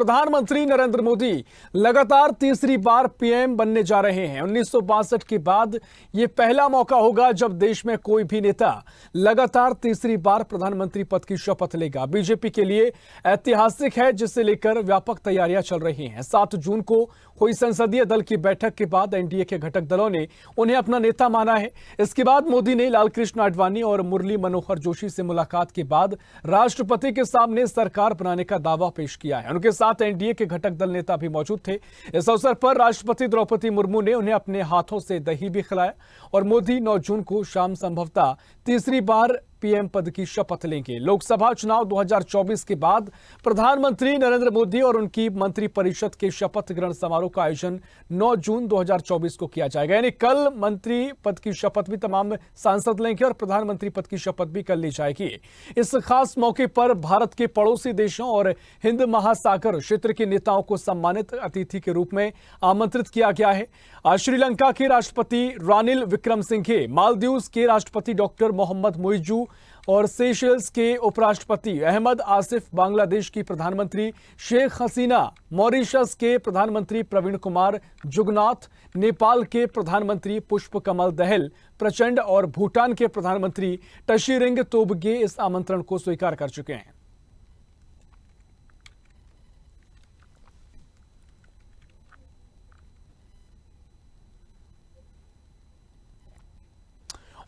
प्रधानमंत्री नरेंद्र मोदी लगातार तीसरी बार पीएम बनने जा रहे हैं। 1962 के बाद यह पहला मौका होगा जब देश में कोई भी नेता लगातार तीसरी बार प्रधानमंत्री पद की शपथ लेगा। बीजेपी के लिए ऐतिहासिक है, जिसे लेकर व्यापक तैयारियां चल रही हैं। 7 जून को हुई संसदीय दल की बैठक के बाद एनडीए के घटक दलों ने उन्हें अपना नेता माना है। इसके बाद मोदी ने लालकृष्ण आडवाणी और मुरली मनोहर जोशी से मुलाकात के बाद राष्ट्रपति के सामने सरकार बनाने का दावा पेश किया है। उनके साथ एनडीए के घटक दल नेता भी मौजूद थे। इस अवसर पर राष्ट्रपति द्रौपदी मुर्मू ने उन्हें अपने हाथों से दही भी खिलाया और मोदी 9 जून को शाम संभवतः तीसरी बार पीएम पद की शपथ लेंगे। लोकसभा चुनाव 2024 के बाद प्रधानमंत्री नरेंद्र मोदी और उनकी मंत्रिपरिषद के शपथ ग्रहण समारोह का आयोजन 9 जून 2024 को किया जाएगा। यानी कल मंत्री पद की शपथ भी तमाम सांसद लेंगे और प्रधानमंत्री पद की शपथ भी कल ली जाएगी। इस खास मौके पर भारत के पड़ोसी देशों और हिंद महासागर क्षेत्र के नेताओं को सम्मानित अतिथि के रूप में आमंत्रित किया गया है। श्रीलंका के राष्ट्रपति रानिल विक्रमसिंघे, मालदीव्स के राष्ट्रपति डॉक्टर मोहम्मद मुइजू और सेशेल्स के उपराष्ट्रपति अहमद आसिफ, बांग्लादेश की प्रधानमंत्री शेख हसीना, मॉरिशस के प्रधानमंत्री प्रवीण कुमार जुगनाथ, नेपाल के प्रधानमंत्री पुष्प कमल दहल प्रचंड और भूटान के प्रधानमंत्री टशीरिंग तोबगे इस आमंत्रण को स्वीकार कर चुके हैं।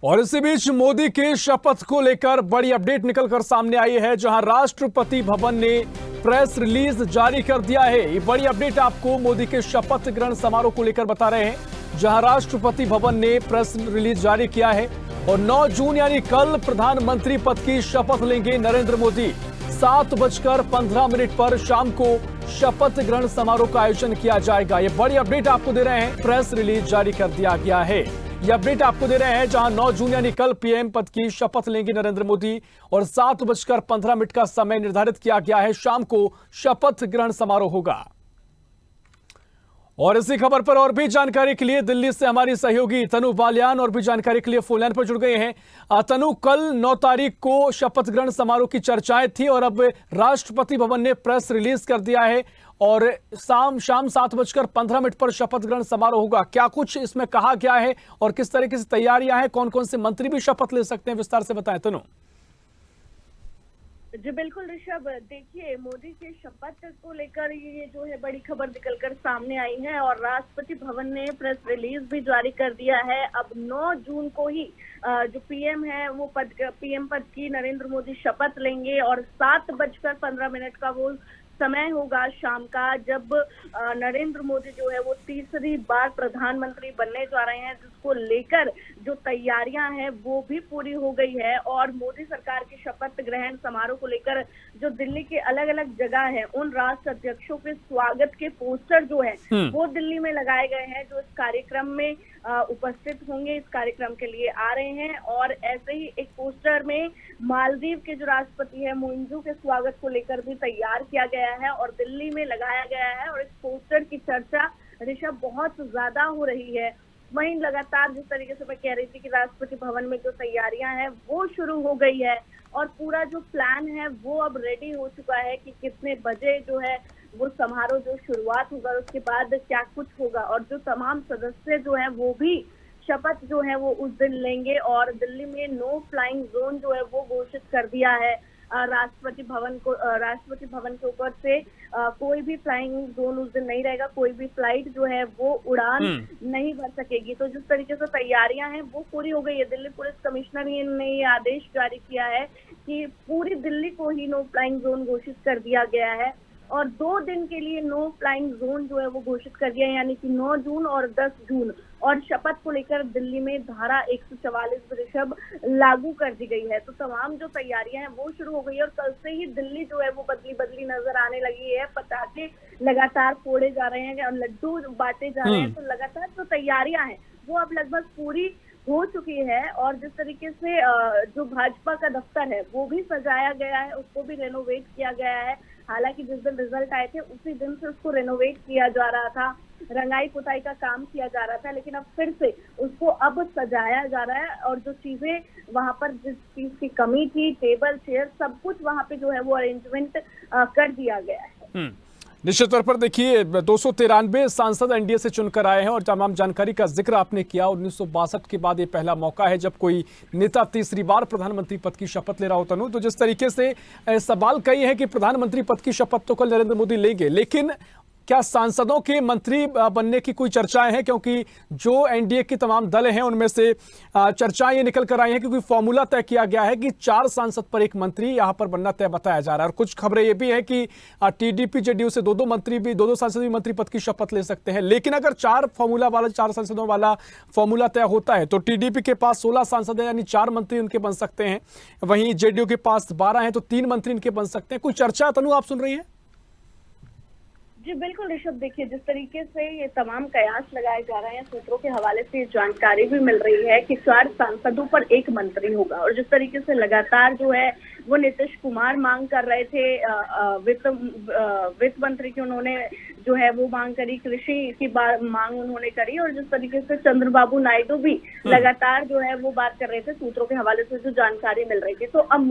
और इसी बीच मोदी के शपथ को लेकर बड़ी अपडेट निकलकर सामने आई है, जहां राष्ट्रपति भवन ने प्रेस रिलीज जारी कर दिया है। ये बड़ी अपडेट आपको मोदी के शपथ ग्रहण समारोह को लेकर बता रहे हैं, जहां राष्ट्रपति भवन ने प्रेस रिलीज जारी किया है और 9 जून यानी कल प्रधानमंत्री पद की शपथ लेंगे नरेंद्र मोदी। 7:15 पर शाम को शपथ ग्रहण समारोह का आयोजन किया जाएगा। ये बड़ी अपडेट आपको दे रहे हैं, प्रेस रिलीज जारी कर दिया गया है। यह अपडेट आपको दे रहे हैं, जहां 9 जून यानी कल पीएम पद की शपथ लेंगे नरेंद्र मोदी और 7:15 का समय निर्धारित किया गया है। शाम को शपथ ग्रहण समारोह होगा। और इसी खबर पर और भी जानकारी के लिए दिल्ली से हमारी सहयोगी तनु बालियान और भी जानकारी के लिए फोन लाइन पर जुड़ गए हैं। तनु, कल 9 तारीख को शपथ ग्रहण समारोह की चर्चाएं थी और अब राष्ट्रपति भवन ने प्रेस रिलीज कर दिया है और शाम 7:15 पर शपथ ग्रहण समारोह होगा। क्या कुछ इसमें कहा गया है और किस तरीके से तैयारियां हैं, कौन कौन से मंत्री भी शपथ ले सकते हैं, विस्तार से बताएं तनु। जी बिल्कुल ऋषभ, देखिए मोदी के शपथ को लेकर ये जो है बड़ी खबर निकलकर सामने आई है और राष्ट्रपति भवन ने प्रेस रिलीज भी जारी कर दिया है। अब 9 जून को ही जो पीएम है वो पीएम पद की नरेंद्र मोदी शपथ लेंगे और 7:15 का वो समय होगा शाम का, जब नरेंद्र मोदी जो है वो तीसरी बार प्रधानमंत्री बनने जा रहे हैं, जिसको लेकर जो तैयारियां हैं वो भी पूरी हो गई है। और मोदी सरकार के शपथ ग्रहण समारोह को लेकर जो दिल्ली के अलग अलग जगह है उन राष्ट्र अध्यक्षों के स्वागत के पोस्टर जो है वो दिल्ली में लगाए गए हैं, जो इस कार्यक्रम में उपस्थित होंगे, इस कार्यक्रम के लिए आ रहे हैं। और ऐसे ही एक पोस्टर में मालदीव के जो राष्ट्रपति है मुइजू के स्वागत को लेकर भी तैयार किया गया है और दिल्ली में लगाया गया है। और इस पोस्टर की चर्चा ऋषभ बहुत ज्यादा हो रही है। वहीं लगातार जिस तरीके से मैं कह रही थी कि राष्ट्रपति भवन में जो तैयारियां हैं वो शुरू हो गई है और पूरा जो प्लान है वो अब रेडी हो चुका है कि कितने बजे जो है वो समारोह जो शुरुआत होगा, उसके बाद क्या कुछ होगा। और जो तमाम सदस्य जो है वो भी शपथ जो है वो उस दिन लेंगे और दिल्ली में नो फ्लाइंग जोन जो है वो घोषित कर दिया है राष्ट्रपति भवन के ऊपर से कोई भी फ्लाइंग जोन उस दिन नहीं रहेगा, कोई भी फ्लाइट जो है वो उड़ान नहीं भर सकेगी। तो जिस तरीके से तैयारियां हैं वो पूरी हो गई है। दिल्ली पुलिस कमिश्नर ने ये आदेश जारी किया है कि पूरी दिल्ली को ही नो फ्लाइंग जोन घोषित कर दिया गया है और 2 दिन के लिए नो फ्लाइंग जोन जो है वो घोषित कर दिया है, यानी कि 9 जून और 10 जून। और शपथ को लेकर दिल्ली में धारा 144 ऋषभ लागू कर दी गई है। तो तमाम जो तैयारियां हैं वो शुरू हो गई है और कल से ही दिल्ली जो है वो बदली बदली नजर आने लगी है। पटाखे लगातार फोड़े जा रहे हैं और लड्डू बांटे जा रहे हैं। तो लगातार जो तैयारियां हैं वो अब लगभग पूरी हो चुकी है। और जिस तरीके से जो भाजपा का दफ्तर है वो भी सजाया गया है, उसको भी रेनोवेट किया गया है। हालांकि जिस दिन रिजल्ट आए थे उसी दिन से उसको रेनोवेट किया जा रहा था, रंगाई पुताई का काम किया जा रहा था, लेकिन अब फिर से उसको अब सजाया जा रहा है। और जो चीजें वहां पर जिस चीज की कमी थी, टेबल चेयर सब कुछ वहां पे जो है वो अरेंजमेंट कर दिया गया है। निश्चित तौर पर देखिए 293 सांसद एनडीए से चुनकर आए हैं और तमाम जानकारी का जिक्र आपने किया। 1962 के बाद ये पहला मौका है जब कोई नेता तीसरी बार प्रधानमंत्री पद की शपथ ले रहा हो। तनु, तो जिस तरीके से सवाल कई है कि प्रधानमंत्री पद की शपथ तो कल नरेंद्र मोदी लेंगे, लेकिन क्या सांसदों के मंत्री बनने की कोई चर्चाएं हैं? क्योंकि जो एनडीए के तमाम दल हैं उनमें से चर्चाएं ये निकल कर आई हैं क्योंकि फॉर्मूला तय किया गया है कि 4 सांसद पर एक मंत्री यहां पर बनना तय बताया जा रहा है। और कुछ खबरें ये भी हैं कि टीडीपी जेडीयू से दो सांसद भी मंत्री पद की शपथ ले सकते हैं। लेकिन अगर 4 सांसदों वाला फॉर्मूला तय होता है तो टीडीपी के पास 16 सांसद हैं, यानी 4 मंत्री उनके बन सकते हैं। वहीं जेडीयू के पास 12 हैं तो 3 मंत्री इनके बन सकते हैं। कोई चर्चा तनु आप सुन रही है? जी बिल्कुल ऋषभ, देखिए जिस तरीके से ये तमाम कयास लगाए जा रहे हैं, सूत्रों के हवाले से जानकारी भी मिल रही है कि 4 सांसदों पर एक मंत्री होगा। और जिस तरीके से लगातार जो है वो नीतीश कुमार मांग कर रहे थे, वित्त मंत्री की उन्होंने जो है वो मांग करी, कृषि की मांग उन्होंने करी, और जिस तरीके से चंद्रबाबू नायडू भी लगातार जो है वो बात कर रहे थे, सूत्रों के हवाले से जो जानकारी मिल रही थी। तो अब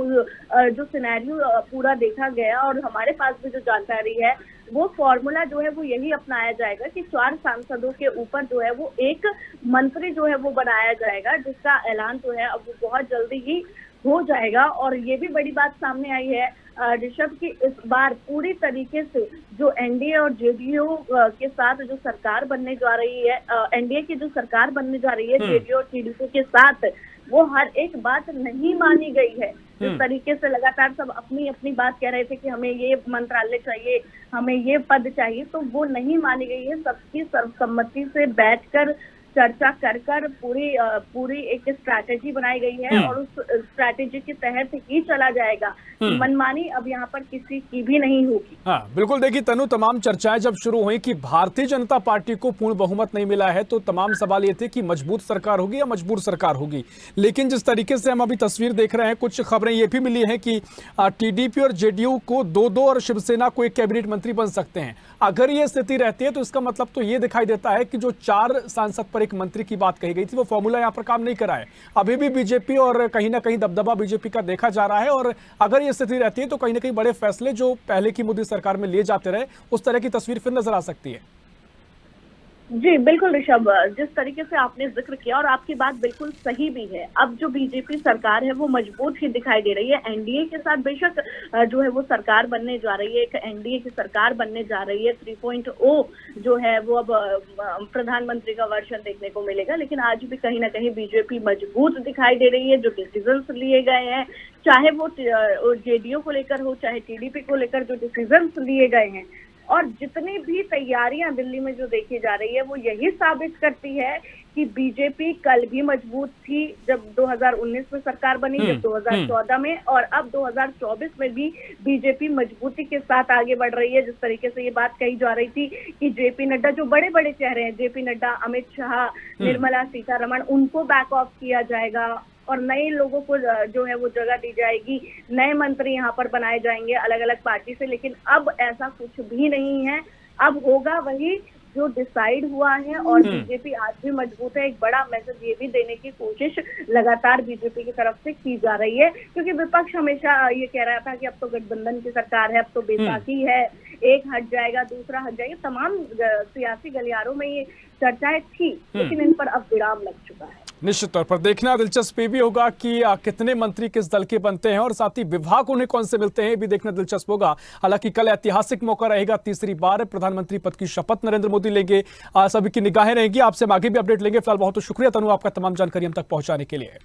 जो सिनेरियो पूरा देखा गया और हमारे पास भी जो जानकारी है वो फॉर्मूला जो है वो यही अपनाया जाएगा कि 4 सांसदों के ऊपर जो है वो एक मंत्री जो है वो बनाया जाएगा, जिसका ऐलान जो है अब वो बहुत जल्दी ही हो जाएगा। और ये भी बड़ी बात सामने आई है ऋषभ की इस बार पूरी तरीके से जो एनडीए और जेडीयू के साथ जो सरकार बनने जा रही है, एनडीए की जो सरकार बनने जा रही है जेडीयू और टीडीपी के साथ, वो हर एक बात नहीं मानी गई है। जिस तरीके से लगातार सब अपनी अपनी बात कह रहे थे कि हमें ये मंत्रालय चाहिए, हमें ये पद चाहिए, तो वो नहीं मानी गई है। सबकी सर्वसम्मति से बैठकर चर्चा कर पूरी एक स्ट्रैटेजी बनाई गई है और उस स्ट्रैटेजी के तहत ही चला जाएगा। मनमानी अब यहाँ पर किसी की भी नहीं होगी। हाँ बिल्कुल, देखिए तनु, तमाम चर्चाएं जब शुरू हुई कि भारतीय जनता पार्टी को पूर्ण बहुमत नहीं मिला है तो तमाम सवाल ये थे कि मजबूत सरकार होगी या मजबूर सरकार होगी। लेकिन जिस तरीके से हम अभी तस्वीर देख रहे हैं, कुछ खबरें ये भी मिली है कि टीडीपी और जेडीयू को 2-2 और शिवसेना को एक कैबिनेट मंत्री बन सकते हैं। अगर ये स्थिति रहती है तो इसका मतलब तो ये दिखाई देता है कि जो 4 सांसद पर एक मंत्री की बात कही गई थी वो फॉर्मूला यहाँ पर काम नहीं करा है। अभी भी बीजेपी और कहीं ना कहीं दबदबा बीजेपी का देखा जा रहा है और अगर ये स्थिति रहती है तो कहीं ना कहीं बड़े फैसले जो पहले की मोदी सरकार में लिए जाते रहे उस तरह की तस्वीर फिर नजर आ सकती है। जी बिल्कुल ऋषभ, जिस तरीके से आपने जिक्र किया और आपकी बात बिल्कुल सही भी है, अब जो बीजेपी सरकार है वो मजबूत ही दिखाई दे रही है। एनडीए के साथ बेशक जो है वो सरकार बनने जा रही है, एक एनडीए की सरकार बनने जा रही है। 3.0 जो है वो अब प्रधानमंत्री का वर्जन देखने को मिलेगा, लेकिन आज भी कहीं ना कहीं बीजेपी मजबूत दिखाई दे रही है। जो डिसीजंस लिए गए हैं, चाहे वो जेडीयू को लेकर हो, चाहे टीडीपी को लेकर जो डिसीजंस लिए गए हैं, और जितनी भी तैयारियां दिल्ली में जो देखी जा रही है वो यही साबित करती है कि बीजेपी कल भी मजबूत थी जब 2019 में सरकार बनी, जब 2014 में, और अब 2024 में भी बीजेपी मजबूती के साथ आगे बढ़ रही है। जिस तरीके से ये बात कही जा रही थी कि जेपी नड्डा, जो बड़े बड़े चेहरे हैं, जेपी नड्डा, अमित शाह, निर्मला सीतारमण, उनको बैक ऑफ किया जाएगा और नए लोगों को जो है वो जगह दी जाएगी, नए मंत्री यहाँ पर बनाए जाएंगे अलग अलग पार्टी से। लेकिन अब ऐसा कुछ भी नहीं है, अब होगा वही जो डिसाइड हुआ है और बीजेपी आज भी मजबूत है। एक बड़ा मैसेज ये भी देने की कोशिश लगातार बीजेपी की तरफ से की जा रही है, क्योंकि विपक्ष हमेशा ये कह रहा था कि अब तो गठबंधन की सरकार है, अब तो बैसाखी है, एक हट जाएगा दूसरा हट जाएगा। तमाम सियासी गलियारों में ये चर्चाएं थी, लेकिन इन पर अब विराम लग चुका है। निश्चित तौर पर देखना दिलचस्प भी होगा कि कितने मंत्री किस दल के बनते हैं और साथ ही विभाग उन्हें कौन से मिलते हैं, भी देखना दिलचस्प होगा। हालांकि कल ऐतिहासिक मौका रहेगा, तीसरी बार प्रधानमंत्री पद की शपथ नरेंद्र मोदी लेंगे। सभी की निगाहें रहेंगी, आपसे हम आगे भी अपडेट लेंगे। फिलहाल बहुत शुक्रिया तनु, आपका तमाम जानकारी हम तक पहुंचाने के लिए।